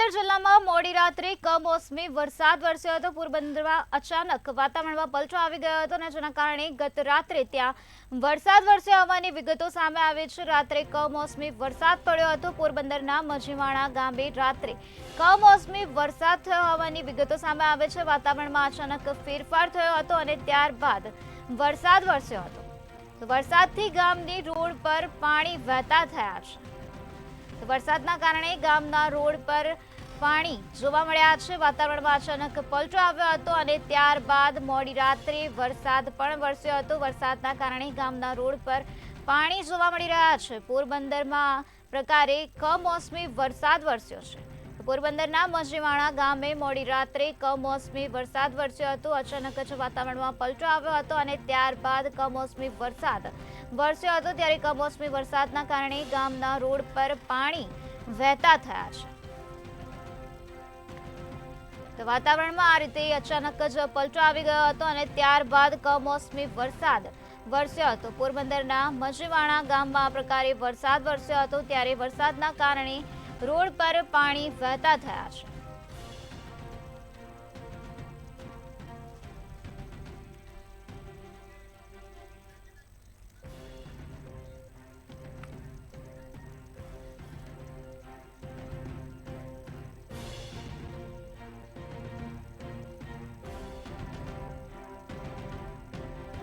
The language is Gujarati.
પોરબંદર જિલ્લામાં મોડી રાત્રે કમોસમી વરસાદ વરસ્યો હતો। પોરબંદરમાં અચાનક વાતાવરણમાં પલટો આવી ગયો હતો અને જેના કારણે ગત રાત્રે ત્યાં વરસાદ વરસ્યો હોવાની વિગતો સામે આવી છે। રાત્રે કમોસમી વરસાદ પડ્યો હતો। પોરબંદરના મજીવાણા ગામે રાત્રે કમોસમી વરસાદ થયો હોવાની વિગતો સામે આવે છે। વાતાવરણમાં અચાનક ફેરફાર થયો હતો અને ત્યારબાદ વરસાદ વરસ્યો હતો। વરસાદથી ગામની રોડ પર પાણી વહેતા થયા છે। વરસાદના કારણે ગામના રોડ પર પાણી જોવા મળ્યા છે। વાતાવરણમાં અચાનક પલટો આવ્યો હતો અને ત્યારબાદ મોડી રાત્રે વરસાદ પણ વરસ્યો હતો। વરસાદના કારણે ગામના રોડ પર પાણી જોવા મળી રહ્યા છે। પોરબંદરમાં પ્રકારે કમોસમી વરસાદ વરસ્યો છે। પોરબંદરના મજીવાણા ગામે મોડી રાત્રે કમોસમી વરસાદ વરસ્યો હતો। અચાનક જ વાતાવરણમાં પલટો આવ્યો હતો અને ત્યારબાદ કમોસમી વરસાદ વરસ્યો હતો। ત્યારે કમોસમી વરસાદના કારણે ગામના રોડ પર પાણી વહેતા થયા છે। તો વાતાવરણમાં આ રીતે અચાનક જ પલટો આવી ગયો હતો અને ત્યારબાદ કમોસમી વરસાદ વરસ્યો હતો। પોરબંદરના મજીવાણા ગામમાં આ પ્રકારે વરસાદ વરસ્યો હતો। ત્યારે વરસાદના કારણે રોડ પર પાણી વહેતા થયા છે।